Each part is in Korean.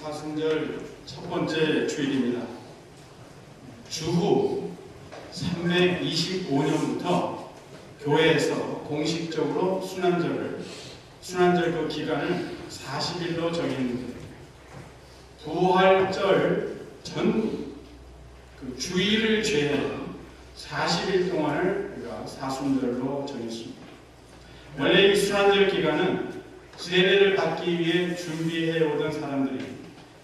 사순절 첫 번째 주일입니다. 주후 325년부터 교회에서 공식적으로 순환절 그 기간을 40일로 정했는데 부활절 전 그 주일을 제외한 40일 동안을 우리가 사순절로 정했습니다. 원래 이 순환절 기간은 세례를 받기 위해 준비해 오던 사람들이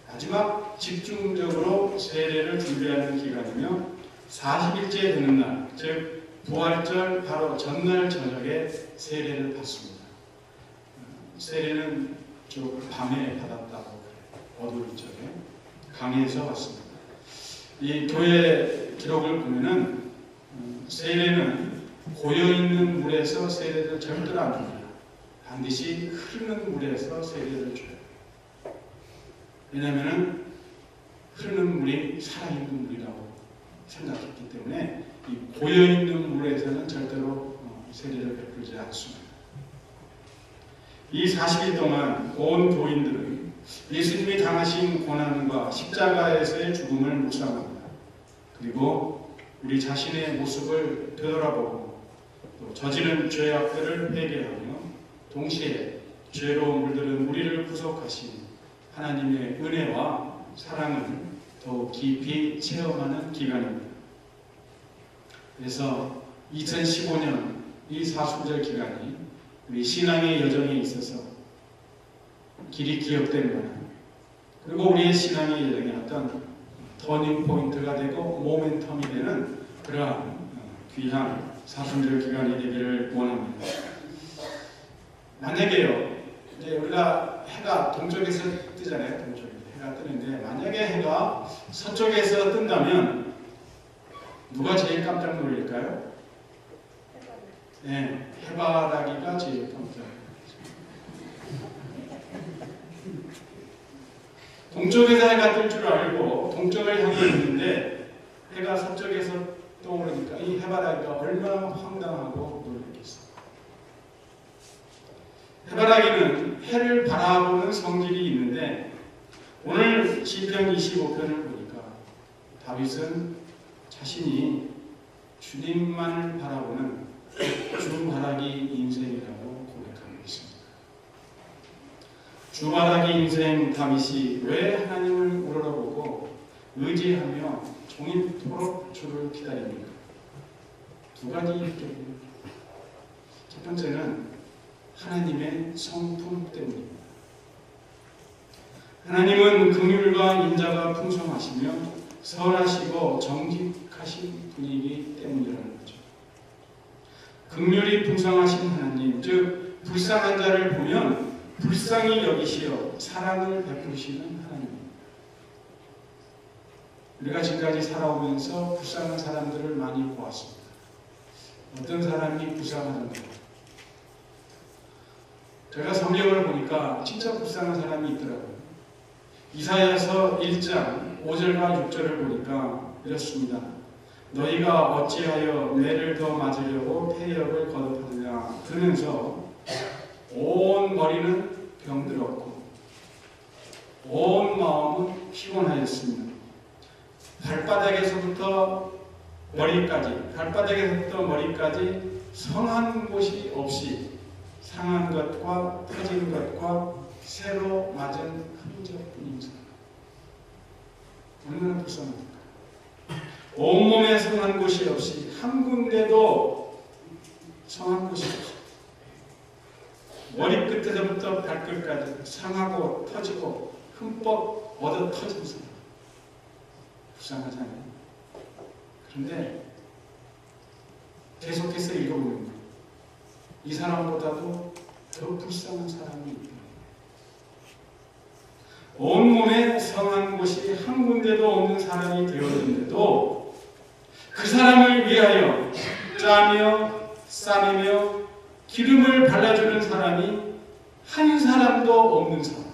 마지막 집중적으로 세례를 준비하는 기간이며 40일째 되는 날, 즉 부활절 바로 전날 저녁에 세례를 받습니다. 세례는 저 밤에 받았다고 그래요. 어두울 적에 강에서 받습니다. 이 교회 기록을 보면은 세례는 고여있는 물에서 세례를 절대로 안 줍니다. 반드시 흐르는 물에서 세례를 줘요. 왜냐하면 흐르는 물이 살아있는 물이라고 생각했기 때문에 이 고여있는 물에서는 절대로 세례를 베풀지 않습니다. 이 40일 동안 온 교인들은 예수님이 당하신 고난과 십자가에서의 죽음을 묵상합니다. 그리고 우리 자신의 모습을 되돌아보고 또 저지른 죄악들을 회개하며 동시에 죄로 물들은 우리를 구속하신 하나님의 은혜와 사랑을 더욱 깊이 체험하는 기간입니다. 그래서 2015년 이 사순절 기간이 우리 신앙의 여정에 있어서 길이 기억되는 거예요. 그리고 우리의 신앙의 여정에 어떤 터닝 포인트가 되고 모멘텀이 되는 그러한 귀한 사순절 기간이 되기를 원합니다. 만약에요, 이제 우리가 해가 동쪽에서 뜨잖아요. 동쪽에 해가 뜨는데 만약에 해가 서쪽에서 뜬다면 누가 제일 깜짝 놀랄까요? 네, 해바라기가 제일 깜짝 놀랄까요? 동쪽에서 해가 뜰 줄 알고 동쪽을 향해 있는데 해가 서쪽에서 떠오르니까 이 해바라기가 얼마나 황당하고 놀랐겠어요. 해바라기는 해를 바라보는 성질이 있는데 오늘 시편 25편을 보니까 다윗은 자신이 주님만을 바라보는 주바라기 인생이라고 고백하고 있습니다. 주바라기 인생 다윗이 왜 하나님을 우러러보고 의지하며 종일토록 주를 기다립니까? 두 가지 때문입니다. 첫 번째는 하나님의 성품 때문입니다. 하나님은 긍휼과 인자가 풍성하시며 선하시고 정직하신 분이기 때문이라는 거죠. 긍휼이 풍성하신 하나님, 즉 불쌍한 자를 보면 불쌍히 여기시어 사랑을 베푸시는 하나님입니다. 우리가 지금까지 살아오면서 불쌍한 사람들을 많이 보았습니다. 어떤 사람이 불쌍하던가? 제가 성경을 보니까 진짜 불쌍한 사람이 있더라고요. 이사야서 1장 5절과 6절을 보니까 이렇습니다. 너희가 어찌하여 뇌를 더 맞으려고 폐역을 거듭하느냐. 그러면서 온 머리는 병들었고 온 마음은 피곤하였습니다. 발바닥에서부터 머리까지 성한 곳이 없이 상한 것과 터진 것과 새로 맞은 흔적뿐입니다. 얼마나 불쌍합니까? 온몸에 성한 곳이 없이 한 군데도 성한 곳이 없이 머리끝에서부터 발끝까지 상하고 터지고 흠뻑 얻어 터진 사람. 불쌍하잖아요. 그런데 계속해서 읽어보면 이 사람보다도 더 불쌍한 사람이 있다. 온몸에 성한 곳이 한 군데도 없는 사람이 되었는데도 그 사람을 위하여 짜며 싸매며 기름을 발라주는 사람이 한 사람도 없는 사람.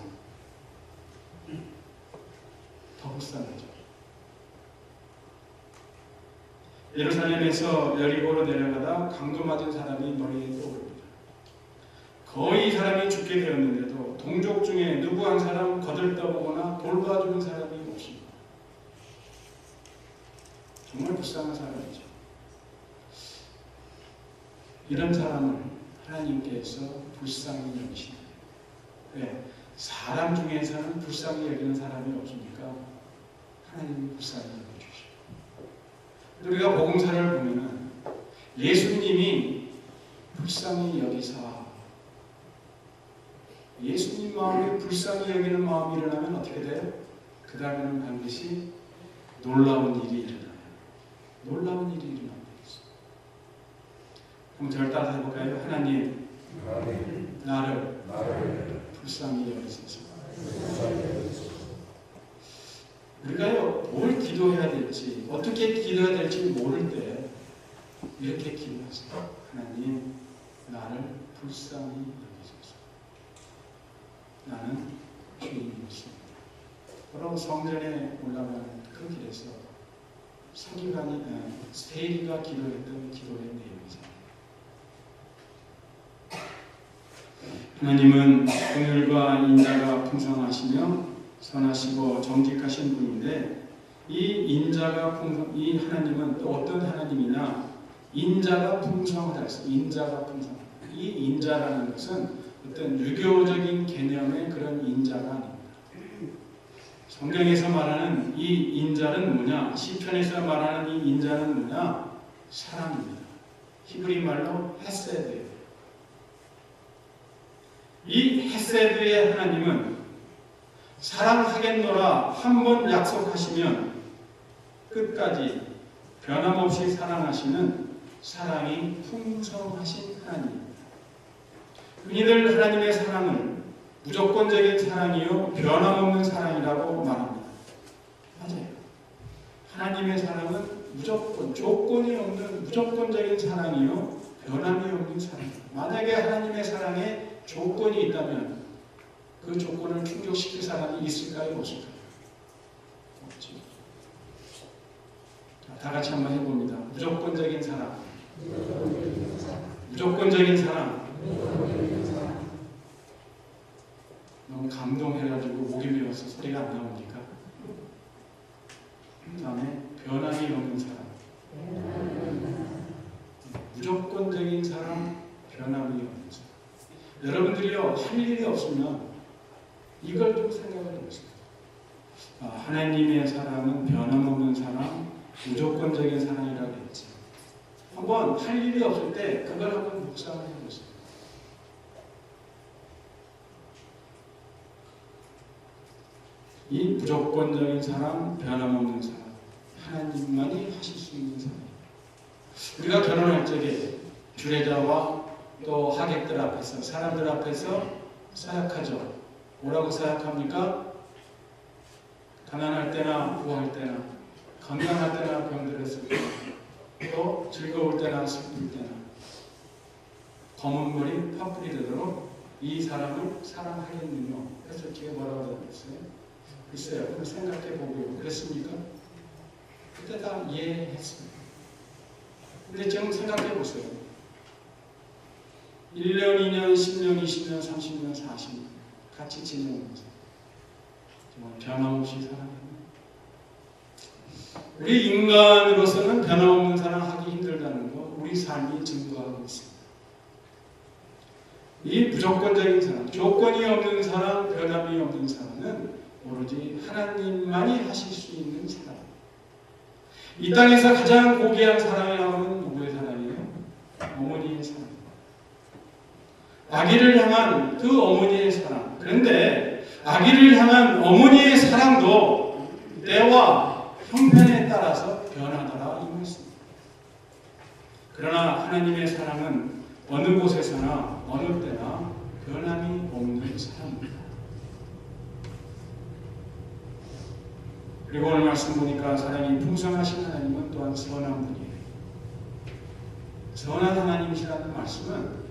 더 불쌍하죠. 예루살렘에서 여리고로 내려가다 강도 맞은 사람이 머리에 떠오릅니다. 거의 이 사람이 죽게 되었는데도 동족 중에 누구 한 사람 거들떠보거나 돌봐주는 사람이 없습니다. 정말 불쌍한 사람이죠. 이런 사람을 하나님께서 불쌍히 여기십니다. 왜? 사람 중에서는 불쌍히 여기는 사람이 없으니까 하나님이 불쌍히 여겨주시고, 우리가 복음서를 보면은 예수님이 불쌍히 여기사, 예수님 마음에 불쌍히 여기는 마음이 일어나면 어떻게 돼요? 그 다음에는 반드시 놀라운 일이 일어나요. 놀라운 일이 일어납니다. 그럼 저를 따라서 해볼까요? 하나님, 나를 불쌍히 여기소서. 우리가요, 뭘 기도해야 될지, 어떻게 기도해야 될지 모를 때 이렇게 기도하세요. 하나님, 나를 불쌍히 여기소서. 나는 주인이었습니다. 바로 성전에 올라가는 그 길에서 서기관이 스테이리가 기도했던 기도의 내용이죠. 하나님은 긍휼과 인자가 풍성하시며 선하시고 정직하신 분인데, 이 하나님은 또 어떤 하나님이냐? 인자가 풍성하다 했어요. 인자가 풍성하다. 이 인자라는 것은 어떤 유교적인 개념의 그런 인자가 아닙니다. 성경에서 말하는 이 인자는 뭐냐? 시편에서 말하는 이 인자는 뭐냐? 사랑입니다. 히브리 말로 헤세드예요. 이 헤세드의 하나님은 사랑하겠노라 한 번 약속하시면 끝까지 변함없이 사랑하시는 사랑이 풍성하신 하나님입니다. 흔히들 하나님의 사랑을 무조건적인 사랑이요 변함없는 사랑이라고 말합니다. 맞아요. 하나님의 사랑은 무조건, 조건이 없는 무조건적인 사랑이요 변함이 없는 사랑. 만약에 하나님의 사랑에 조건이 있다면 그 조건을 충족시킬 사람이 있을까요? 없을까요? 없죠. 다 같이 한번 해봅니다. 무조건적인 사랑. 무조건적인 사랑. 너무 감동해가지고 목이 메어서 소리가 안 나오니까. 그 다음에 변함이 없는 사랑. 무조건적인 사랑, 변함이 없는 사랑. 여러분들이요, 할 일이 없으면 이걸 좀 생각을 해보세요. 하나님의 사랑은 변함없는 사랑, 무조건적인 사랑이라고 했지. 한번 할 일이 없을 때 그걸 한번 묵상을 해보세요. 이 무조건적인 사랑, 변함없는 사랑, 하나님만이 하실 수 있는 사랑. 우리가 결혼할 적에 주례자와 또 하객들 앞에서, 사람들 앞에서 사역하죠. 뭐라고 사역합니까? 가난할 때나 부할 때나, 건강할 때나 병들었을 때, 또 즐거울 때나 슬플 때나, 검은 머리 파뿌리 되도록 이 사람을 사랑하겠느냐. 그래서 뒤에 뭐라고 했어요? 글쎄요, 그럼 생각해 보고요. 그랬습니까? 그때 다 이해했습니다. 근데 지금 생각해 보세요. 1년, 2년, 10년, 20년, 30년, 40년 같이 지내면서 정말 변함없이 사랑합니다. 우리 인간으로서는 변함없는 사랑하기 힘들다는 거 우리 삶이 증거하고 있습니다. 이 무조건적인 사랑, 조건이 없는 사랑, 변함이 없는 사랑은 오로지 하나님만이 하실 수 있는 사랑. 이 땅에서 가장 고귀한 사랑이라고는 누구의 사랑이에요? 어머니의 사랑. 아기를 향한 그 어머니의 사랑. 그런데 아기를 향한 어머니의 사랑도 때와 형편에 따라서 변하더라 이 말씀입니다. 그러나 하나님의 사랑은 어느 곳에서나 어느 때나 변함이 없는 사랑입니다. 그리고 오늘 말씀 보니까 사랑이 풍성하신 하나님은 또한 선한 분이에요. 선한 하나님이시라는 말씀은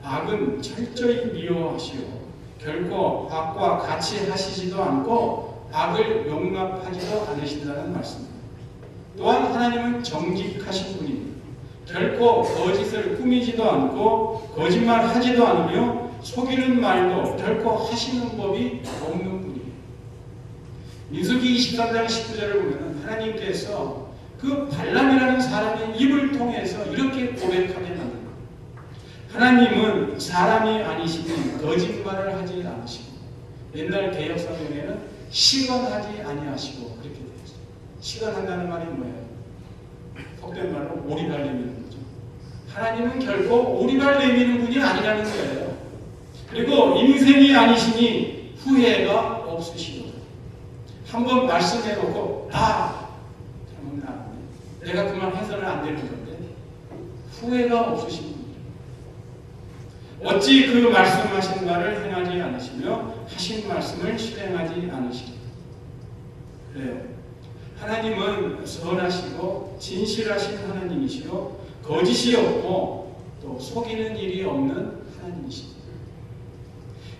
악은 철저히 미워하시오. 결코 악과 같이 하시지도 않고 악을 용납하지도 않으신다는 말씀입니다. 또한 하나님은 정직하신 분입니다. 결코 거짓을 꾸미지도 않고 거짓말하지도 않으며 속이는 말도 결코 하시는 법이 없는 분이에요. 민수기 23장 19절을 보면 하나님께서 그 발람이라는 사람의 입을 통해서 이렇게 고백하게 만든 거예요. 하나님은 사람이 아니시니 거짓말을 하지 않으시고, 옛날 개역성경에는 시건하지 아니하시고 그렇게 되어 있어요. 시건한다는 말이 뭐예요? 속된 말로 오리발 내미는 거죠. 하나님은 결코 오리발 내미는 분이 아니라는 거예요. 그리고 인생이 아니시니 후회가 없으시고, 한번 말씀해놓고 잘못 나왔네, 내가 그만 해서는 안 되는 건데 후회가 없으신 분이에요. 어찌 그 말씀하신 바를 행하지 않으시며 하신 말씀을 실행하지 않으시리까? 그래요. 하나님은 선하시고 진실하신 하나님이시고 거짓이 없고 또 속이는 일이 없는 하나님이십니다.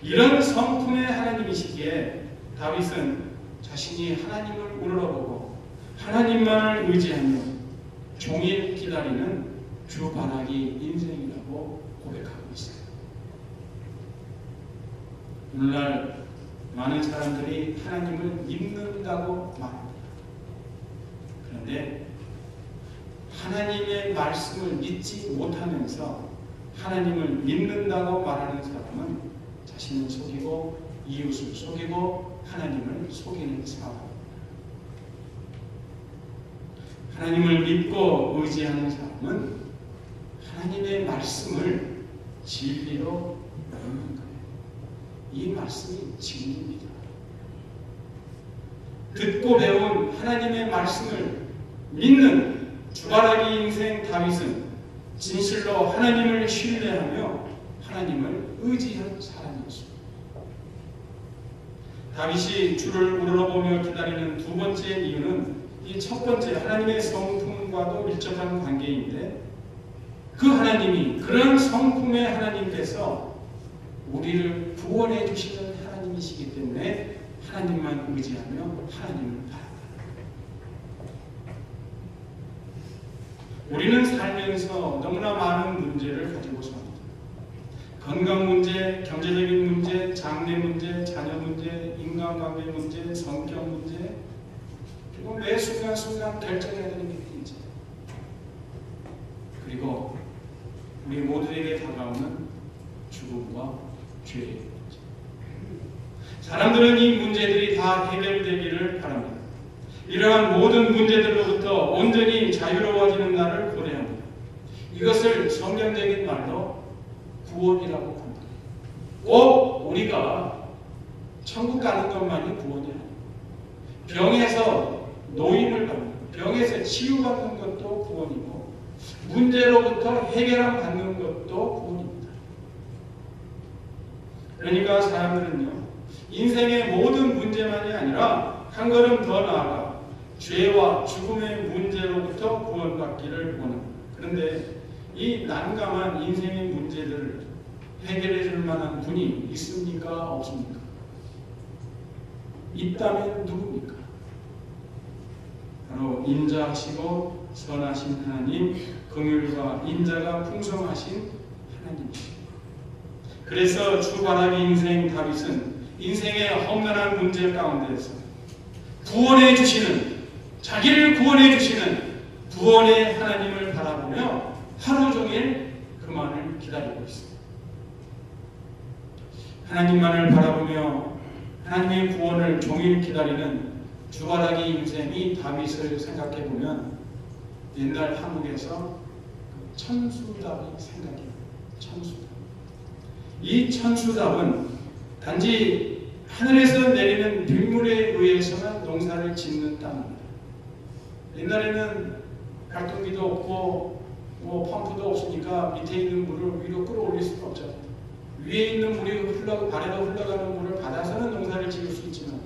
이런 성품의 하나님이시기에 다윗은 자신이 하나님을 우러러보고 하나님만을 의지하며 종일 기다리는 주바라기 인생이라고 고백하고 있어요. 오늘날 많은 사람들이 하나님을 믿는다고 말합니다. 그런데 하나님의 말씀을 믿지 못하면서 하나님을 믿는다고 말하는 사람은 자신을 속이고 이웃을 속이고 하나님을 속이는 사람입니다. 하나님을 믿고 의지하는 사람은 하나님의 말씀을 진리로 믿는 거예요. 이 말씀이 진리입니다. 듣고 배운 하나님의 말씀을 믿는 주바라기 인생 다윗은 진실로 하나님을 신뢰하며 하나님을 의지한 사람이었습니다. 다윗이 주를 우러러보며 기다리는 두 번째 이유는 이 첫 번째 하나님의 성품과도 밀접한 관계인데, 그 하나님이, 그런 성품의 하나님께서 우리를 구원해 주시는 하나님이시기 때문에 하나님만 의지하며 하나님을 바란다. 우리는 살면서 너무나 많은 문제를 가지고 삽니다. 건강 문제, 경제적인 문제, 장래 문제, 자녀 문제, 인간관계 문제, 성격 문제, 그리고 매 순간순간 결정해야 되는 게 문제. 그리고 우리 모두에게 다가오는 죽음과 죄의 문제. 사람들은 이 문제들이 다 해결되기를 바랍니다. 이러한 모든 문제들로부터 온전히 자유로워지는 날을 고대합니다. 이것을 성경적인 말로 구원이라고 합니다. 꼭 우리가 천국 가는 것만이 구원이 아닙니다. 병에서 노임을 받는, 병에서 치유받는 것도 구원이고, 문제로부터 해결함 받는 것도 구원입니다. 그러니까 사람들은요, 인생의 모든 문제만이 아니라 한 걸음 더 나아가 죄와 죽음의 문제로부터 구원받기를 원합니다. 그런데 이 난감한 인생의 문제들을 해결해 줄 만한 분이 있습니까? 없습니까? 있다면 누굽니까? 바로 인자하시고 선하신 하나님, 긍휼과 인자가 풍성하신 하나님이십니다. 그래서 주바라기 인생 다윗은 인생의 험난한 문제 가운데에서 구원해 주시는, 자기를 구원해 주시는 구원의 하나님을 바라보며 하루 종일 그만을 기다리고 있습니다. 하나님만을 바라보며 하나님의 구원을 종일 기다리는 주바라기 인생이 다윗을 생각해 보면 옛날 한국에서 천수답이 생각이 나요. 천수답. 이 천수답은 단지 하늘에서 내리는 빗물에 의해서만 농사를 짓는 땅입니다. 옛날에는 발동기도 없고 펌프도 없으니까 밑에 있는 물을 위로 끌어올릴 수가 없잖아요. 위에 있는 물이 아래로 흘러가는 물을 받아서는 농사를 지을 수 있지만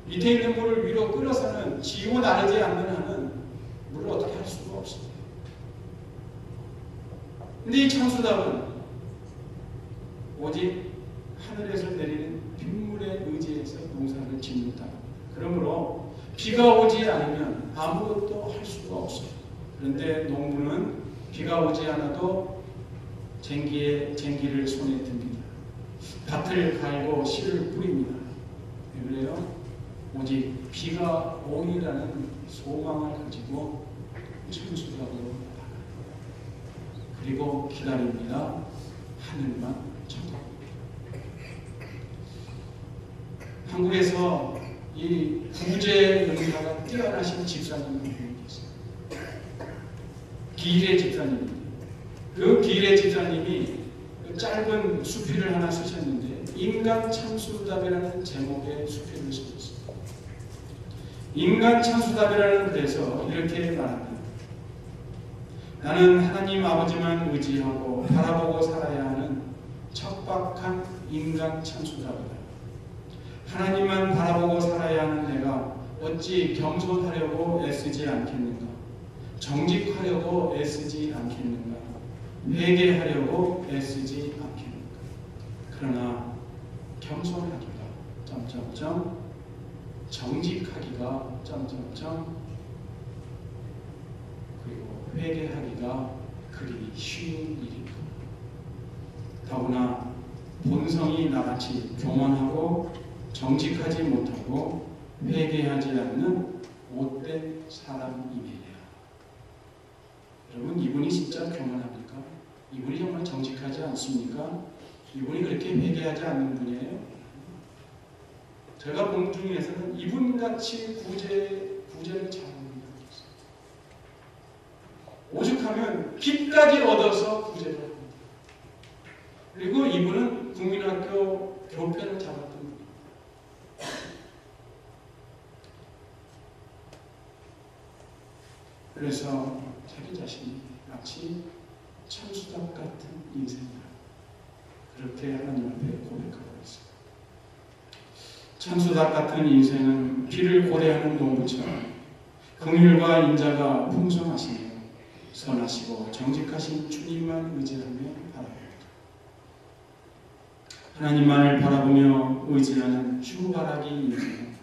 밑에 있는 물을 위로 끌어서는 지고 나르지 않는 한은 물을 어떻게 할 수가 없습니다. 근데 이 천수답은 오직 하늘에서 내리는 빗물에 의지해서 농사를 짓는다. 그러므로 비가 오지 않으면 아무것도 할 수가 없어요. 그런데 농부는 비가 오지 않아도 쟁기를 손에 듭니다. 밭을 갈고 씨를 뿌립니다. 왜 그래요? 오직 비가 오리라는 소망을 가지고 천수답으로 나아가요. 그리고 기다립니다. 하늘만 쳐다봅니다. 한국에서 이 구제 능사가 뛰어나신 집사님이 계세요. 기일의 집사님입니다. 그 기일의 집사님이 짧은 수필을 하나 쓰셨는데 인간 참수답이라는 제목의 수필을 쓰셨습니다. 인간 참수답이라는 글에서 이렇게 말합니다. 나는 하나님 아버지만 의지하고 바라보고 살아야 하는 척박한 인간 참수답이다. 하나님만 바라보고 살아야 하는 내가 어찌 겸손하려고 애쓰지 않겠는가? 정직하려고 애쓰지 않겠는가? 회개하려고 애쓰지 않겠는가? 그러나 겸손하기가 정직하기가 그리고 회개하기가 그리 쉬운 일인가? 더구나 본성이 나같이 교만하고 정직하지 못하고 회개하지 않는 못된 사람이에요. 여러분, 이분이 진짜 교만합니까? 이분이 정말 정직하지 않습니까? 이분이 그렇게 회개하지 않는 분이에요? 제가 본 중에서는 이분같이 구제를 잘하는 분이 없어요. 오죽하면 빚까지 얻어서 구제를 합니다. 그리고 이분은 국민학교 교편을 잡았던 분입니다. 그래서 자기 자신이 마치 참수답 같은 인생이다. 그렇게 하나님 앞에 고백하고 있습니다. 참수답 같은 인생은 비를 고대하는 농부처럼 긍휼과 인자가 풍성하시며 선하시고 정직하신 주님만 의지하며 바라봅니다. 하나님만을 바라보며 의지하는 주바라기 인생,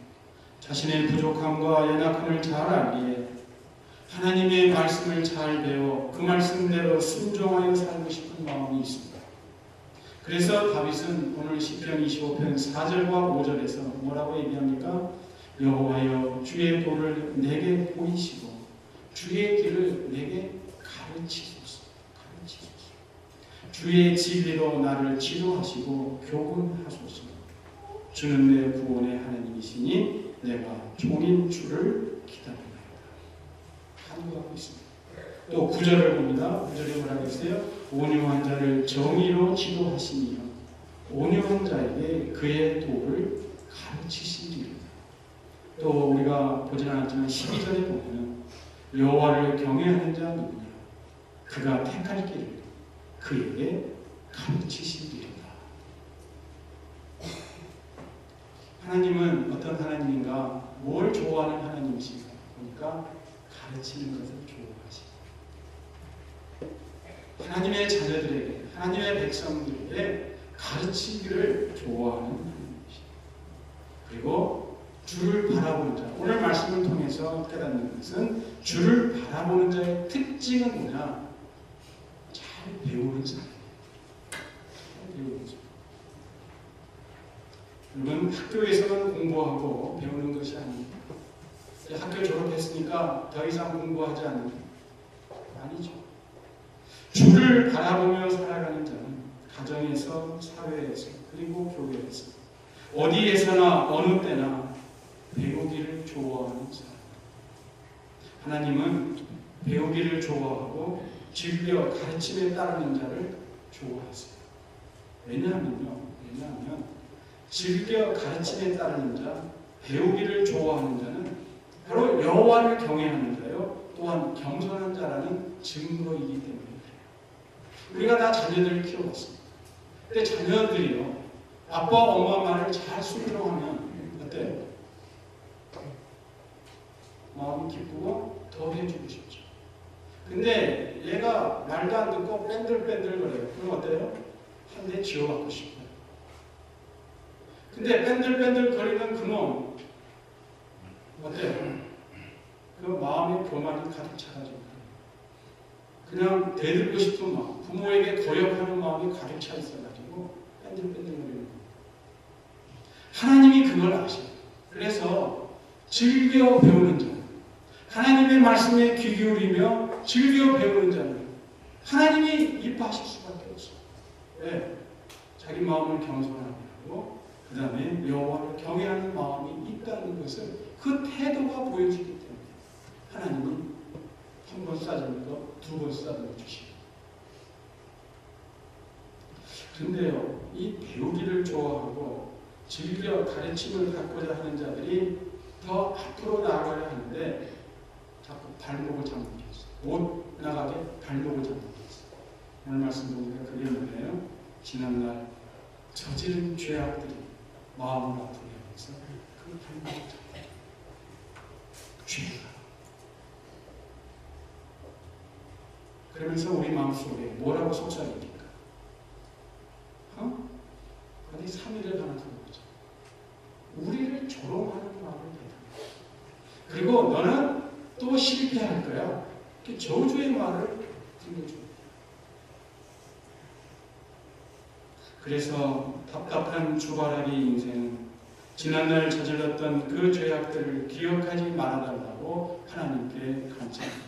자신의 부족함과 연약함을 잘 알기에 하나님의 말씀을 잘 배워 그 말씀대로 순종하여 살고 싶은 마음이 있습니다. 그래서 다윗은 오늘 시편 25편 4절과 5절에서 뭐라고 얘기합니까? 여호와여 주의 도를 내게 보이시고 주의 길을 내게 가르치소서. 주의 진리로 나를 지도하시고 교훈하소서. 주는 내 구원의 하나님이시니 내가 종인 주를 기다립니다. 간구하고 있습니다. 또 9절을 봅니다. 9절에 뭐라고 했어요? 온유한 자를 정의로 지도하시니요 온유한 자에게 그의 도를 가르치시리라. 또 우리가 보진 않았지만 12절에 보면 여호와를 경외하는 자는 누구냐? 그가 택할 길을 그에게 가르치시리라. 하나님은 어떤 하나님인가? 뭘 좋아하는 하나님이신가? 보니까 가르치는 것을 좋아하십니다. 하나님의 자녀들에게, 하나님의 백성들에게 가르치기를 좋아하는 하나님이십니다. 그리고 주를 바라보는 자, 오늘 말씀을 통해서 깨닫는 것은 주를 바라보는 자의 특징은 뭐냐? 잘 배우는 사람이에요. 잘 배우는 사람. 여러분, 학교에서만 공부하고 배우는 것이 아닙니다. 학교 졸업했으니까 더 이상 공부하지 않는 게 아니죠. 주를 바라보며 살아가는 자는 가정에서, 사회에서, 그리고 교회에서 어디에서나 어느 때나 배우기를 좋아하는 사람. 하나님은 배우기를 좋아하고 진리와 가르침에 따르는 자를 좋아하세요. 왜냐하면 진리와 가르침에 따르는 자, 배우기를 좋아하는 자는 바로 여호와를 경외하는 자요, 또한 겸손한 자라는 증거이기 때문에 우리가 다 자녀들을 키워봤습니다. 근데 자녀들이요, 아빠, 엄마 말을 잘 순종하면 어때요? 마음이 기쁘고 더 해주고 싶죠. 근데 얘가 말도 안 듣고 뺀들뺀들거려요. 그럼 어때요? 한 대 쥐어받고 싶어요. 근데 뺀들뺀들거리는 그놈 어때요? 그 마음에 교만이 가득 차가지고 그냥 대들고 싶은 마음, 부모에게 거역하는 마음이 가득 차 있어가지고 뺀질뺀질거리는 거예요. 하나님이 그걸 아셔요. 그래서 즐겨 배우는 자, 하나님의 말씀에 귀 기울이며 즐겨 배우는 자는 하나님이 이뻐하실 수밖에 없어요. 왜? 자기 마음을 겸손하고 그 다음에 여호와를 경외하는 마음이 있다는 것을 그 태도가 보여지기 때문에 하나님이 한 번 싸주는 거 두 번 싸주어 주시고. 그런데요, 이 배우기를 좋아하고 즐겨 가르침을 갖고자 하는 자들이 더 앞으로 나아가야 하는데 자꾸 발목을 잡는 게 있어요. 못 나가게 발목을 잡는 게 있어요. 오늘 말씀 보니까 그게 뭐예요? 지난날 저지른 죄악들이 마음을 아프게 하면서 그 발목을 잡는 죄가. 그러면서 우리 마음속에 뭐라고 속삭입니까? 어디 3일을 하나 두는 거죠. 우리를 조롱하는 마음을 내다. 그리고 너는 또 실패할 거야. 이렇게 저주의 말을 들려줍니다. 그래서 답답한 주바라기 인생은 지난날 저질렀던 그 죄악들을 기억하지 말아달라고 하나님께 간청합니다.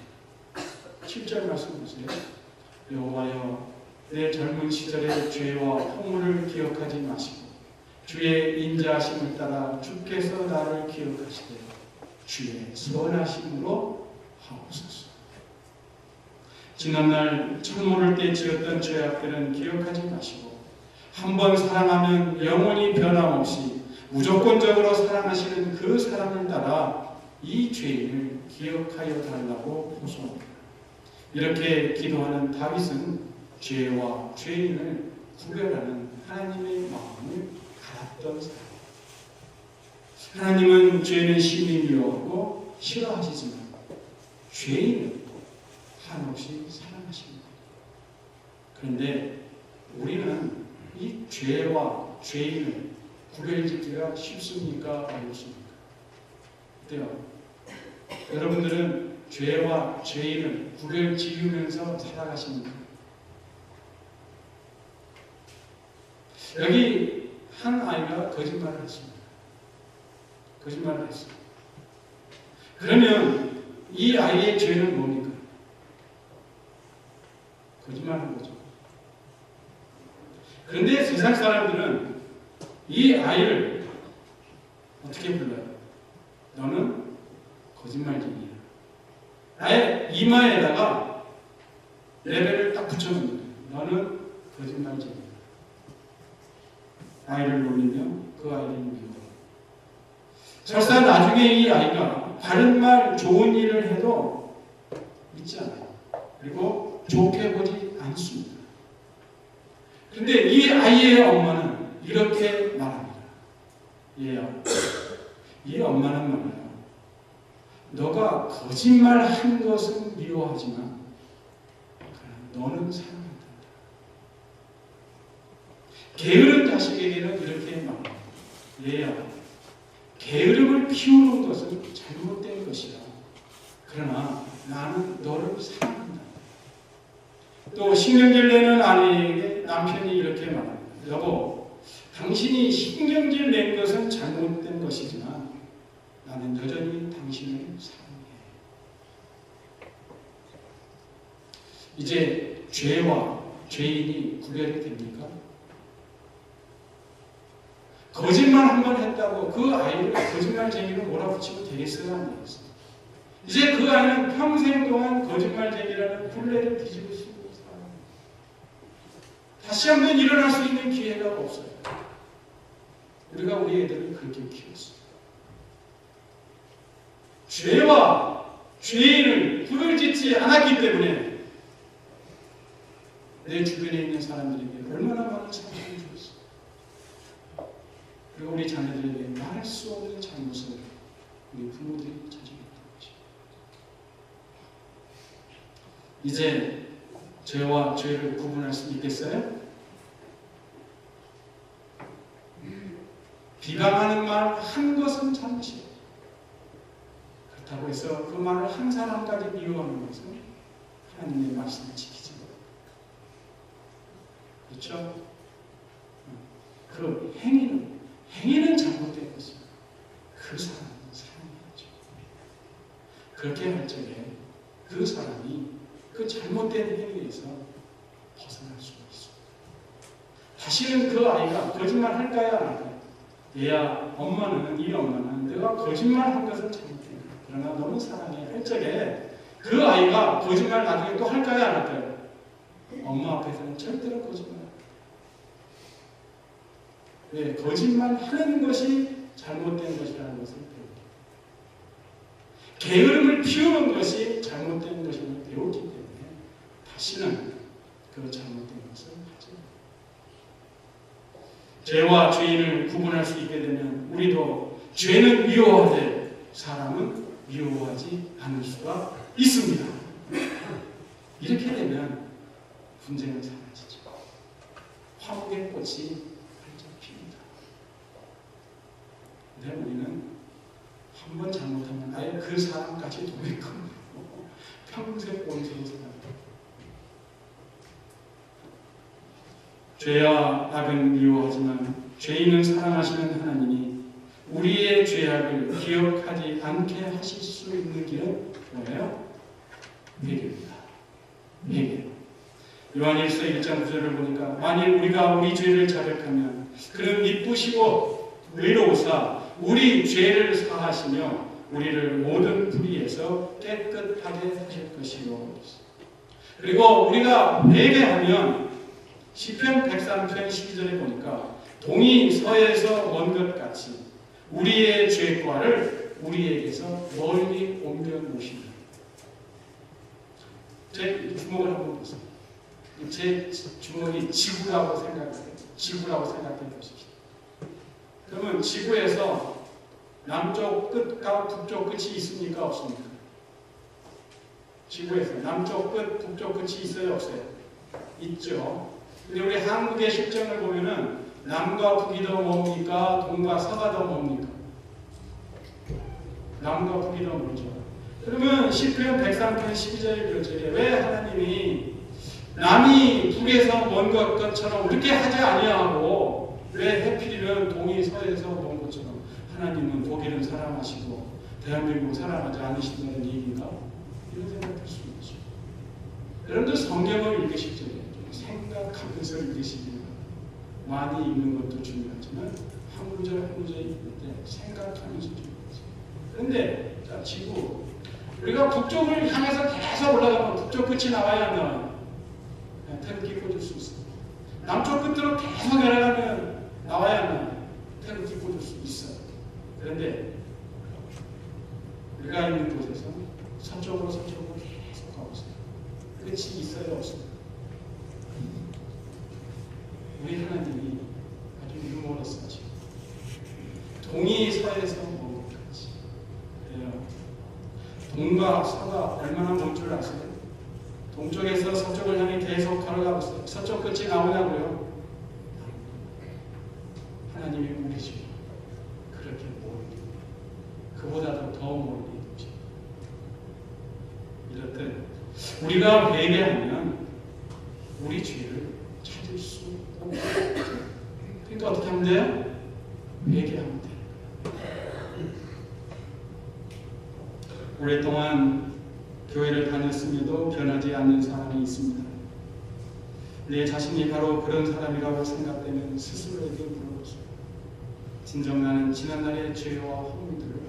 7절 말씀 보세요. 여호와여, 내 젊은 시절의 죄와 허물을 기억하지 마시고 주의 인자하심을 따라 주께서 나를 기억하시되 주의 선하심으로 하옵소서. 지난날 처음 오를 때 지었던 죄악들은 기억하지 마시고 한 번 사랑하면 영원히 변함없이 무조건적으로 사랑하시는 그 사랑을 따라 이 죄인을 기억하여 달라고 호소합니다. 이렇게 기도하는 다윗은 죄와 죄인을 구별하는 하나님의 마음을 알았던 사람. 하나님은 죄는 심히 미워하고 싫어하시지만 죄인은 한없이 사랑하십니다. 그런데 우리는 이 죄와 죄인을 구별짓기가 쉽습니까? 어렵습니까? 어때요? 여러분들은 죄와 죄인을 구별지으면서 살아가십니까? 여기 한 아이가 거짓말을 했습니다. 거짓말을 했어요. 그러면 이 아이의 죄는 뭡니까? 거짓말한 거죠. 그런데 세상 사람들은 이 아이를 어떻게 불러요? 너는 거짓말쟁이야. 아예 이마에다가 레벨을 딱 붙여놓는 거예요. 너는 거짓말쟁이야. 아이를 놀리며 그 아이를 미워요. 설사 나중에 이 아이가 바른 말, 좋은 일을 해도 믿지 않아요. 그리고 좋게 보지 않습니다. 그런데 이 아이의 엄마는 이렇게 말합니다. 얘야, 이 엄마는 말이야. 너가 거짓말한 것은 미워하지만 너는 사랑한다. 게으른 자식에게는 이렇게 말합니다. 얘야, 게으름을 피우는 것은 잘못된 것이야. 그러나 나는 너를 사랑한다. 또 신경질 내는 아내에게 남편이 이렇게 말합니다. 여보, 당신이 신경질 낸 것은 잘못된 것이지만 나는 여전히 당신을 사랑해. 이제 죄와 죄인이 구별이 됩니까? 거짓말 한 번 했다고 그 아이를 거짓말쟁이로 몰아붙이면 되겠어요? 안 되겠어요? 이제 그 아이는 평생 동안 거짓말쟁이라는 굴레를 뒤지고 있습니다. 다시 한번 일어날 수 있는 기회가 없어요. 우리가 우리 애들을 그렇게 키웠어요. 죄와 죄인을 구별짓지 않았기 때문에 내 주변에 있는 사람들에게 얼마나 많은 상처를 줬어요. 그리고 우리 자녀들에게 말할 수 없는 잘못을 우리 부모들이 저질렀던 것이죠. 이제 죄와 죄를 구분할 수 있겠어요? 비방하는 말 한 것은 잘못이에요. 그렇다고 해서 그 말을 한 사람까지 미워하는 것은 하나님의 말씀을 지키지 못해요. 그렇죠? 그 행위는 잘못된 것이고 그 사람은 사랑해야죠. 그렇게 할 적에 그 사람이 그 잘못된 행위에서 벗어날 수가 있습니다. 다시는 그 아이가 거짓말 할까요? 안 할까요? 얘야, 이 엄마는 내가 거짓말한 것은 잘못된 거야. 그러나 너무 사랑해. 할 적에 그 아이가 거짓말 나중에 또 할까요? 안 할까요? 엄마 앞에서는 절대로 거짓말 안 해요. 왜? 거짓말 하는 것이 잘못된 것이라는 것을 배우기. 게으름을 피우는 것이 잘못된 것임을 배웠기 때문에 다시는 그 잘못된 것을 하지 않아요. 죄와 죄인을 구분할 수 있게 되면 우리도 죄는 미워하되 사람은 미워하지 않을 수가 있습니다. 이렇게 되면 분쟁은 사라지죠. 화목의 꽃이 활짝 핍니다. 근데 우리는 한 번 잘못하면 아예 그 사람까지 도매금 평생 온수로 살아요. 죄와 악은 미워하지만 죄인은 사랑하시는 하나님이 우리의 죄악을 기억하지 않게 하실 수 있는 길은 뭐예요? 회개입니다. 회개. 요한일서 1장 9절을 보니까 만일 우리가 우리 죄를 자백하면 그는 미쁘시고 의로우사 우리 죄를 사하시며 우리를 모든 불의에서 깨끗하게 하실 것이요. 그리고 우리가 회개하면 시편 103편 12절에 보니까 동이 서에서 먼 것 같이 우리의 죄과를 우리에게서 멀리 옮겨 놓으십니다. 제 주먹을 한번 보세요. 제 주먹이 지구라고 생각해요. 지구라고 생각해 보십시오. 그러면 지구에서 남쪽 끝과 북쪽 끝이 있습니까? 없습니까? 지구에서 남쪽 끝, 북쪽 끝이 있어요? 없어요? 있죠. 근데 우리 한국의 실정을 보면은 남과 북이 더 뭡니까? 동과 서가 더 뭡니까? 남과 북이 더 멀죠. 그러면 시편 103편 12절 1절에 왜 하나님이 남이 북에서 먼 것처럼 그렇게 하지 아니하고 왜 해필이면 동이 서에서 먼 것처럼 하나님은 독일은 사랑하시고 대한민국 사랑하지 않으신다는 얘기인가? 이런 생각할 수 있죠. 여러분들 성경을 읽으실 적에 생각하면서 읽으시기는 많이 읽는 것도 중요하지만 한 구절 한 구절 읽을 때 생각하면서 중요하죠. 그런데 자, 지구 우리가 북쪽을 향해서 계속 올라가면 북쪽 끝이 나와야 안 나와요? 태극기 꽂을 수 있어요. 남쪽 끝으로 계속 내려가면 나와야 안 나와요? 태극기 꽂을 수 있어요. 그런데 우리가 있는 곳에서 서쪽으로 계속 가고 있어요. 끝이 있어요? 없어요? 우리 하나님이 아주 유머러스하죠. 동이 서에서 먼 것 같이. 그래요. 동과 서가 얼마나 먼 줄 아세요? 동쪽에서 서쪽을 향해 계속 걸어가고 있어요. 서쪽 끝이 나오냐고요? 하나님이 우리시고 그렇게 멀리 그보다도 더 멀리 계십니다. 이렇듯 우리가 회개하면 우리 죄를 찾을 수 없는 거예요. 그러니까 어떻게 하면 돼요? 회개하면 돼요. 오랫동안 교회를 다녔음에도 변하지 않는 사람이 있습니다. 내 자신이 바로 그런 사람이라고 생각되면 스스로에게 물어보세요. 진정 나는 지난날의 죄와 허물들을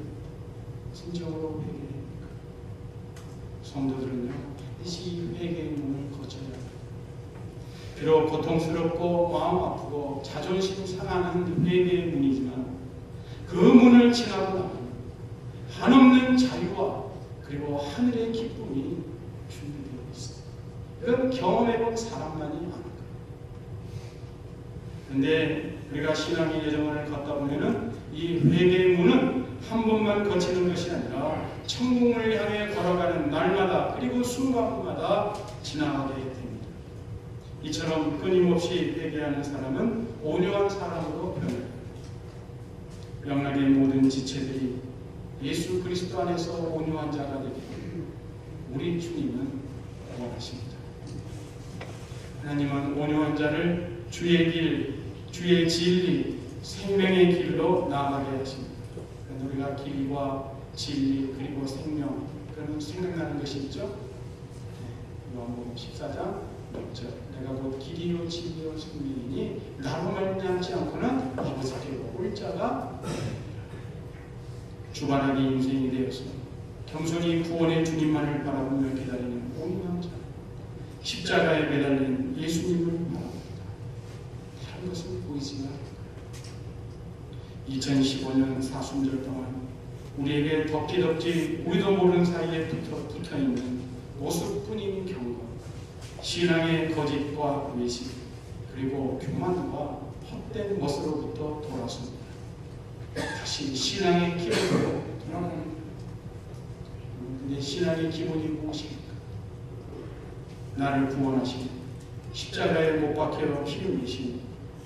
진정으로 회개합니까? 성도들은요, 반드시 회개의 문을 거쳐야 합니다. 비록 고통스럽고 마음 아프고 자존심 상하는 회개의 문이지만 그 문을 지나고 나면 한없는 자유와 그리고 하늘의 기쁨이 준비되어 있습니다. 이건 경험해본 사람만이 아는 거예요. 그런데 우리가 신앙의 여정을 걷다 보면은 이 회개의 문은 한 번만 거치는 것이 아니라 천국을 향해 걸어가는 날마다 그리고 순간마다 지나가게 됩니다. 이처럼 끊임없이 회개하는 사람은 온유한 사람으로 변해요. 영락의 모든 지체들이 예수 그리스도 안에서 온유한 자가 되기를 우리 주님은 원하십니다. 하나님은 온유한 자를 주의 길, 주의 진리, 생명의 길로 나아가게 하십니다. 우리가 길과 진리 그리고 생명, 그러면 생각나는 것이 있죠? 요한복음 14장 6절, 내가 곧 길이요 진리요 생명이니 나로 말미암지 않고는 아버지께로 올 자가 주관하기 인생이 되어서 겸손히 구원의 주님만을 바라보며 기다리는 온유한 자, 십자가에 매달린 예수님을 바랍니다. 다른 것은 보이지가 않습니다. 2015년 사순절 동안 우리에게 덕지덕지 우리도 모르는 사이에 붙어있는 모습뿐인 경고, 신앙의 거짓과 외식, 그리고 교만과 헛된 것으로부터 돌아섭니다. 다시 신앙의 기본으로 돌아갑니다. 근데 신앙의 기본이 무엇입니까? 나를 구원하시고 십자가에 못 박혀 피 흘리신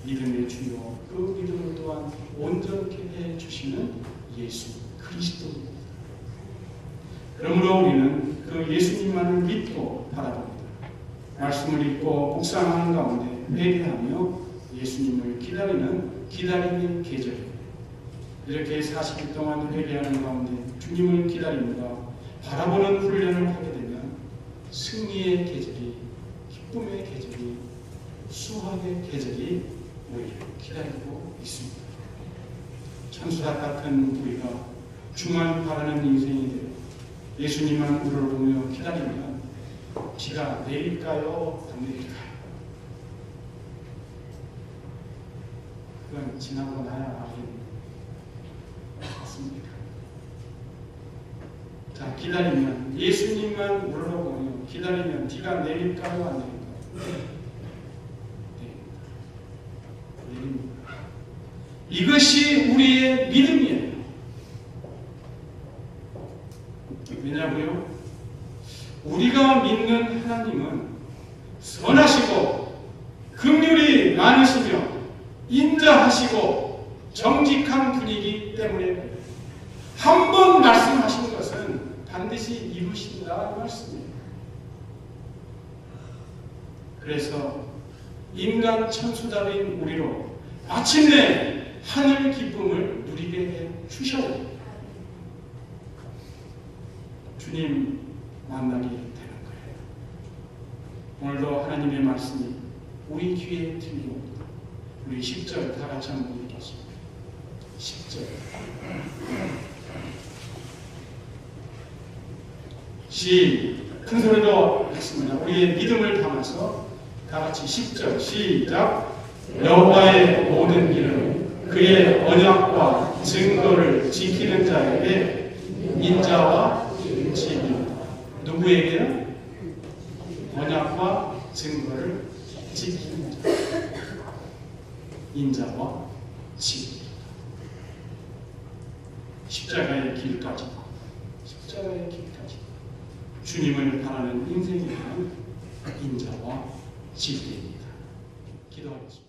믿음의 주요, 그 믿음을 또한 온전케 해주시는 예수 그리스도입니다. 그러므로 우리는 그 예수님만을 믿고 바라봅니다. 말씀을 읽고 묵상하는 가운데 회개하며 예수님을 기다리는 기다림의 계절입니다. 이렇게 40일 동안 회개하는 가운데 주님을 기다림과 바라보는 훈련을 하게 되면 승리의 계절이, 기쁨의 계절이, 수확의 계절이 우리를 기다리고 있습니다. 천수닭 같은 우리가 주만 바라는 인생이 되어 예수님만 우러러 보며 기다리면 비가 내릴까요? 안 내릴까요? 그건 지나고 나야 알겠습니다. 맞습니까? 자, 기다리면 예수님만 우러러 보며 기다리면 비가 내릴까요? 안 내릴까요? 내립니다. 이것이 우리의 믿음이에요. 왜냐고요? 우리가 믿는 하나님은 선하시고 긍휼이 많으시며 인자하시고 정직한 분이기 때문에 한 번 말씀하신 것은 반드시 이루신다 이 말씀이에요. 그래서 인간 천수답인 우리로 마침내 하늘 기쁨을 누리게 해 주셔야 됩니다. 주님 만나게 되는 거예요. 오늘도 하나님의 말씀이 우리 귀에 들려옵니다. 우리 10절 다 같이 한번 읽겠습니다. 10절 큰 소리로 읽습니다. 우리의 믿음을 담아서 다 같이 10절 시작. 여호와의 모든 길은 그의 언약과 증거를 지키는 자에게 인자와 진리입니다. 누구에게요? 언약과 증거를 지키는 자, 인자와 진리입니다. 십자가의 길까지 주님을 바라는 인생이란 인자와 진리입니다. 기도하겠습니다.